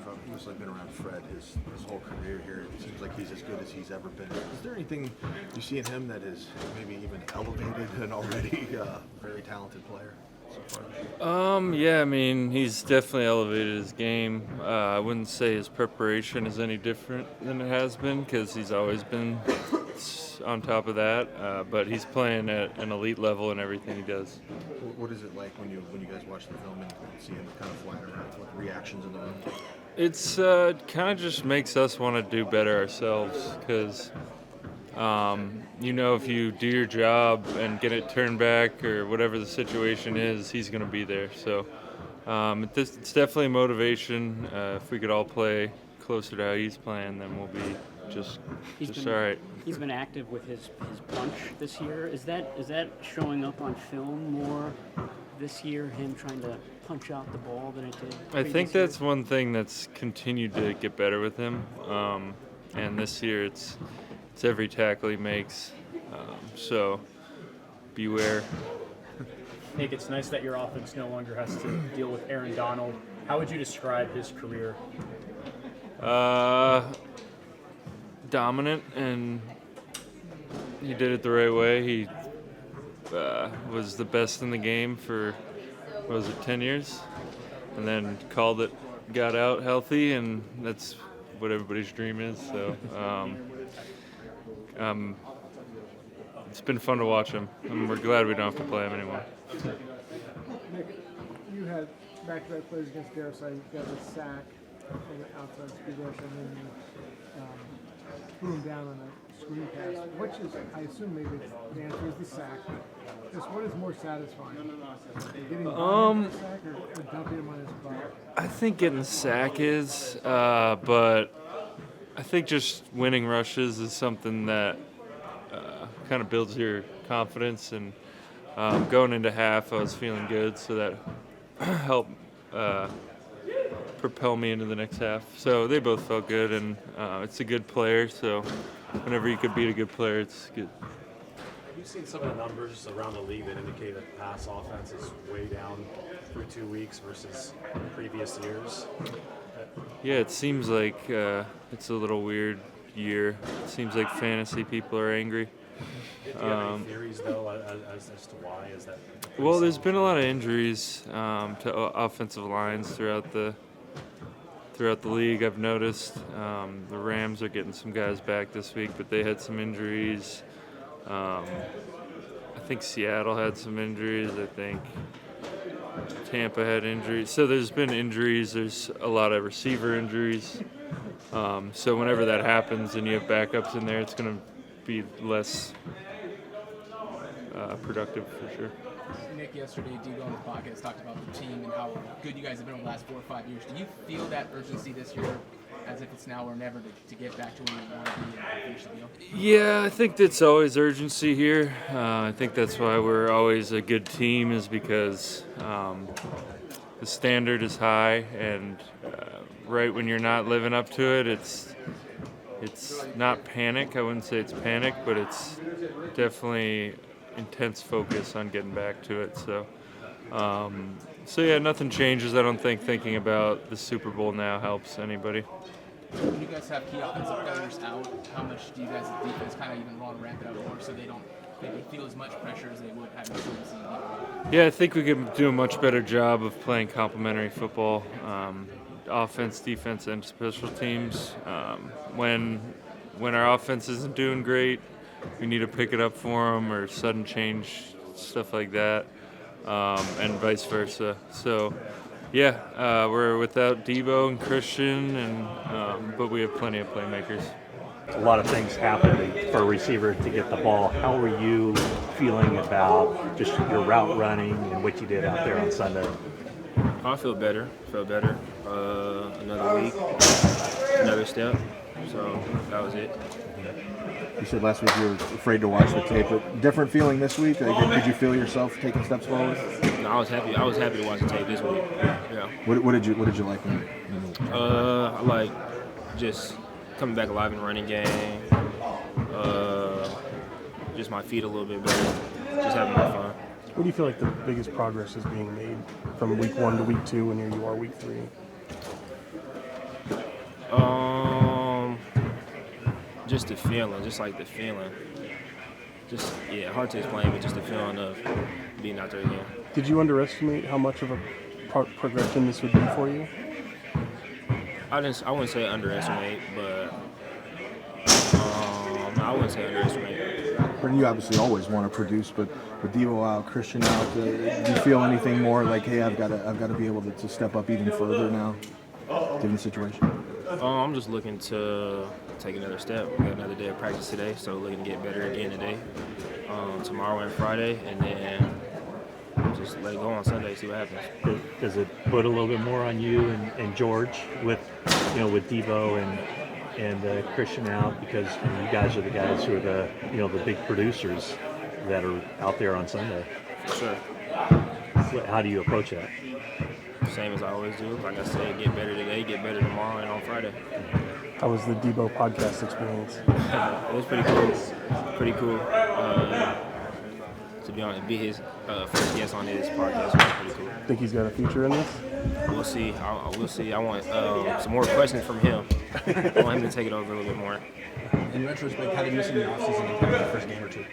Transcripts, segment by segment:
obviously been around Fred his whole career here. It seems like he's as good as he's ever been. Is there anything you see in him that is maybe even elevated an already very talented player so far? Yeah, I mean, he's definitely elevated his game. I wouldn't say his preparation is any different than it has been because he's always been on top of that. But he's playing at an elite level in everything he does. What is it like when you guys watch the film and see him kind of flying around? What reactions in the room? It's kind of just makes us want to do better ourselves because, if you do your job and get it turned back or whatever the situation is, he's going to be there. So it's definitely motivation. If we could all play closer to how he's playing, then we'll be just all right. He's been active with his punch this year. Is that showing up on film more this year, him trying to punch out the ball than it did? I think that's one thing that's continued to get better with him. And this year it's every tackle he makes. So beware. Nick, it's nice that your offense no longer has to deal with Aaron Donald. How would you describe his career? Dominant, and he did it the right way. He was the best in the game for, 10 years? And then called it, got out healthy, and that's what everybody's dream is. So it's been fun to watch him, and we're glad we don't have to play him anymore. Nick, you had back-to-back plays against Garrison. You got a sack on the outside speed rush, and then you threw him down on a screen pass. Which is, I assume maybe the answer is the sack. Just what is more satisfying? Getting the sack or dumping him on his butt? I think getting the sack is, but I think just winning rushes is something that kind of builds your confidence. And going into half, I was feeling good, so that helped propel me into the next half. So they both felt good, and it's a good player. So whenever you could beat a good player, it's good. Have you seen some of the numbers around the league that indicate that pass offense is way down through 2 weeks versus previous years? Yeah, it seems like it's a little weird year. It seems like fantasy people are angry. Do you have any theories, though, as to why? Is that well, there's been a lot of injuries to offensive lines throughout the league. I've noticed the Rams are getting some guys back this week, but they had some injuries. I think Seattle had some injuries. I think Tampa had injuries. So there's been injuries. There's a lot of receiver injuries. So whenever that happens and you have backups in there, it's going to be less productive for sure. Nick, yesterday, Debo on the podcast talked about the team and how good you guys have been over the last 4 or 5 years. Do you feel that urgency this year, as if it's now or never, to get back to where you want to be and finish the deal? Yeah, I think that's always urgency here. I think that's why we're always a good team, is because the standard is high, and right when you're not living up to it, it's not panic. I wouldn't say it's panic, but it's definitely intense focus on getting back to it. So yeah, nothing changes. I don't think thinking about the Super Bowl now helps anybody. When you guys have key offensive players out, how much do you guys as defense kind of even want to ramp it up more so they don't maybe feel as much pressure as they would having some season? Yeah, I think we could do a much better job of playing complementary football, offense, defense, and special teams. When our offense isn't doing great, we need to pick it up for them, or sudden change, stuff like that, and vice versa. So, yeah, we're without Debo and Christian, but we have plenty of playmakers. A lot of things happen for a receiver to get the ball. How are you feeling about just your route running and what you did out there on Sunday? I feel better. Another week, another step. So that was it. You said last week you were afraid to watch the tape. But different feeling this week? Did you feel yourself taking steps forward? No, I was happy. I was happy to watch the tape this week. Yeah. What did you like? I like just coming back alive in the running game. Just my feet a little bit better. Just having more fun. What do you feel like the biggest progress is being made from week 1 to week 2, and here you are week 3? just the feeling, just like the feeling. Just, yeah, hard to explain, but just the feeling of being out there again. Did you underestimate how much of a progression this would be for you? I wouldn't say underestimate, but I wouldn't say underestimate. Brandon, you obviously always want to produce, but with Devo out, Christian out, do you feel anything more like, hey, I've got to be able to step up even further now, given the situation? I'm just looking to take another step. We got another day of practice today, so looking to get better again today, tomorrow and Friday, and then just let it go on Sunday, see what happens. Does it put a little bit more on you and George with Devo and Christian out, because you guys are the guys who are the big producers that are out there on Sunday? For sure. How do you approach that? Same as I always do. Like I said, get better today, get better tomorrow, and on Friday. How was the Debo podcast experience? It was pretty cool. Pretty cool. To be honest, be his first guest on his podcast was pretty cool. Think he's got a future in this? We'll see. We'll see. I want some more questions from him. I want him to take it over a little bit more. In retrospect, how did you miss in the offseason and kind of the first game or two?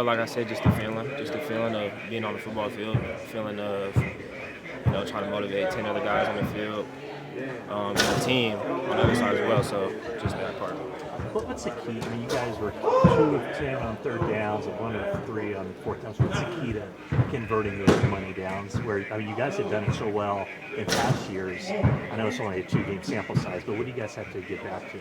Like I said, just the feeling of being on the football field, feeling of trying to motivate 10 other guys on the field, and the team on the other side as well. So just that part. What's the key? I mean, you guys were 2 of 10 on third downs and 1 of 3 on fourth downs. What's the key to converting those money downs? Where you guys have done it so well in past years. I know it's only a 2-game sample size, but what do you guys have to get back to?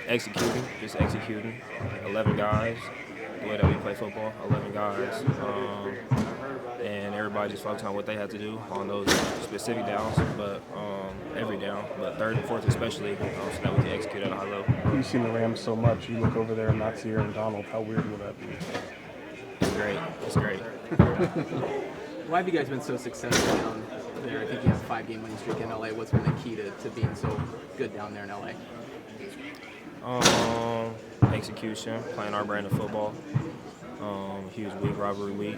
Executing. 11 guys. The way that we play football, 11 guys. And everybody just focused on what they had to do on those specific downs, but every down, but third and fourth especially, so that we can execute at a high level. You've seen the Rams so much. You look over there and not see Aaron Donald. How weird will that be? It's great. Why have you guys been so successful down there? I think you have a 5-game winning streak in LA. What's been the key to being so good down there in LA? Execution, playing our brand of football. Huge week, rivalry week.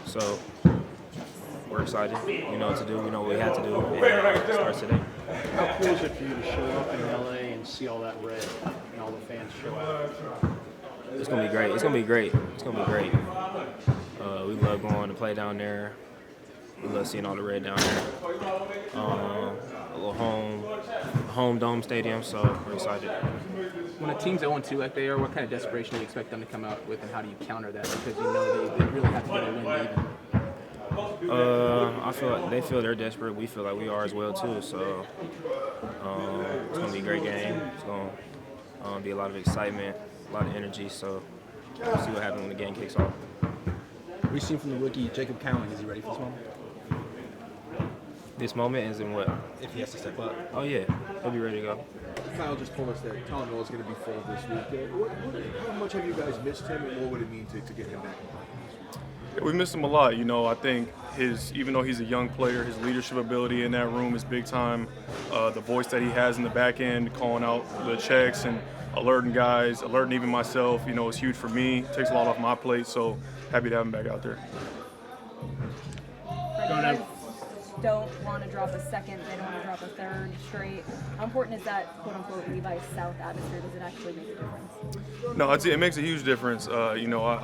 So we're excited. We know what to do. We know what we have to do. And it starts today. How cool is it for you to show up in LA and see all that red and all the fans show up? It's gonna be great. We love going to play down there. We love seeing all the red down there. A little home dome stadium, so we're excited. When a team's 0-2 like they are, what kind of desperation do you expect them to come out with, and how do you counter that? Because they really have to get a win to even. I feel like they feel they're desperate. We feel like we are as well too. So it's gonna be a great game. It's gonna be a lot of excitement, a lot of energy. So we'll see what happens when the game kicks off. We've seen from the rookie Jacob Cowling. Is he ready for this moment? This moment is in what? If he has to step up. Oh yeah, he'll be ready to go. Kyle just told us that Tylenol is going to be full this week. How much have you guys missed him, and what would it mean to get him back? We miss him a lot. I think even though he's a young player, his leadership ability in that room is big time. The voice that he has in the back end, calling out the checks and alerting guys, alerting even myself, is huge for me. Takes a lot off my plate, so happy to have him back out there. Don't want to drop a second, they don't want to drop a third straight. How important is that quote-unquote Levi's South atmosphere? Does it actually make a difference? No, it makes a huge difference. I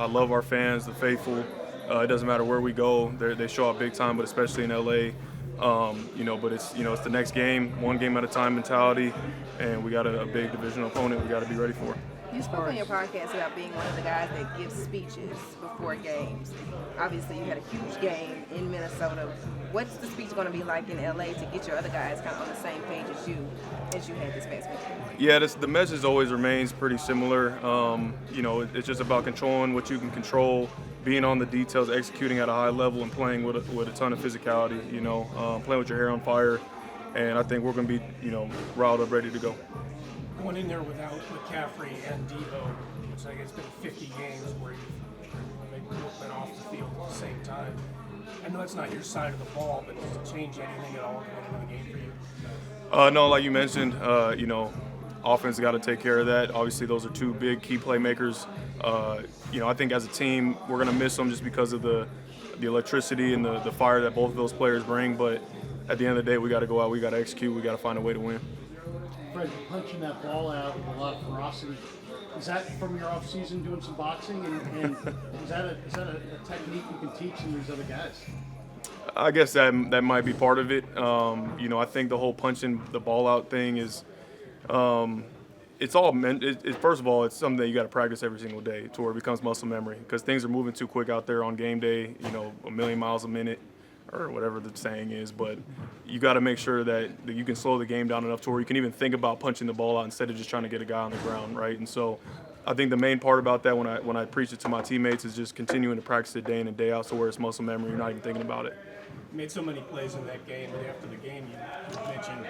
love our fans, the faithful. It doesn't matter where we go, they show up big time, but especially in LA. But it's the next game, one game at a time mentality, and we got a big divisional opponent we got to be ready for. You spoke on your podcast about being one of the guys that gives speeches before games. Obviously, you had a huge game in Minnesota. What's the speech going to be like in LA to get your other guys kind of on the same page as you had this past weekend? Yeah, the message always remains pretty similar. It's just about controlling what you can control, being on the details, executing at a high level, and playing with a ton of physicality. Playing with your hair on fire, and I think we're going to be riled up, ready to go. Going in there without McCaffrey and Devo, it's like it's been 50 games where they've both been off the field at the same time. I know that's not your side of the ball, but does it change anything at all going into the game for you? No, like you mentioned, offense got to take care of that. Obviously, those are two big key playmakers. I think as a team, we're going to miss them just because of the the electricity and the fire that both of those players bring. But at the end of the day, we got to go out, we got to execute, we got to find a way to win. Fred, punching that ball out with a lot of ferocity. Is that from your off season doing some boxing, and is that a technique you can teach in these other guys? I guess that might be part of it. I think the whole punching the ball out thing is, it's all meant. First of all, it's something that you got to practice every single day to where it becomes muscle memory, because things are moving too quick out there on game day. A million miles a minute, or whatever the saying is. But you got to make sure that you can slow the game down enough to where you can even think about punching the ball out instead of just trying to get a guy on the ground, right? And so, I think the main part about that when I preach it to my teammates is just continuing to practice it day in and day out, so where it's muscle memory, you're not even thinking about it. You made so many plays in that game, and after the game, you mentioned,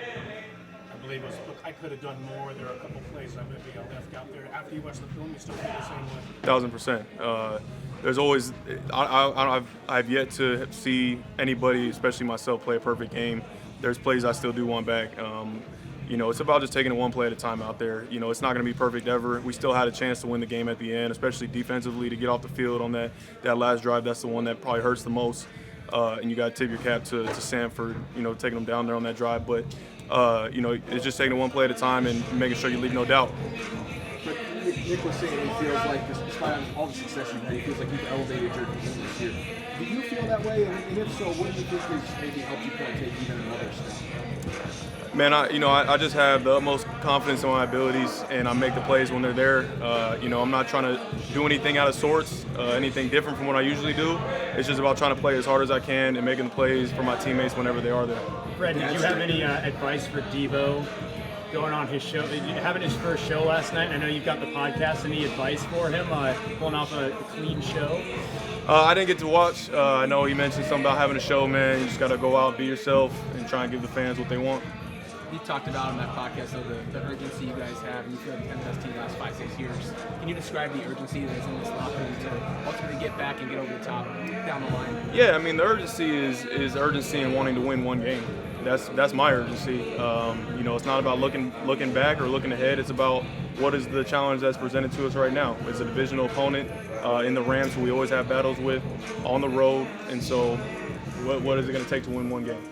I believe it was, look, I could have done more. There are a couple plays I maybe I left out there. After you watch the film, you still feel the same way. 1,000%. There's always, I've yet to see anybody, especially myself, play a perfect game. There's plays I still do want back. It's about just taking it one play at a time out there. It's not going to be perfect ever. We still had a chance to win the game at the end, especially defensively, to get off the field on that last drive. That's the one that probably hurts the most. And you got to tip your cap to Sanford, taking them down there on that drive. But, it's just taking it one play at a time and making sure you leave no doubt. But Nick was saying he feels like, despite all the success you've had, he feels like you've elevated your game this year. Do you feel that way? And if so, what do you think has maybe helped you kind of take even another step? Man, I just have the utmost confidence in my abilities, and I make the plays when they're there. I'm not trying to do anything out of sorts, anything different from what I usually do. It's just about trying to play as hard as I can and making the plays for my teammates whenever they are there. Fred, did you have any advice for Devo going on his show? Having his first show last night, I know you've got the podcast. Any advice for him pulling off a clean show? I didn't get to watch. I know he mentioned something about having a show, man. You just got to go out, be yourself, and try and give the fans what they want. You talked about on that podcast the urgency you guys have, and you feel like the best team the last 5-6 years. Can you describe the urgency that is in this locker room to ultimately get back and get over the top down the line? Yeah, the urgency is urgency in wanting to win one game. That's my urgency. It's not about looking back or looking ahead. It's about what is the challenge that's presented to us right now. It's a divisional opponent in the Rams, who we always have battles with on the road, and so what is it going to take to win one game?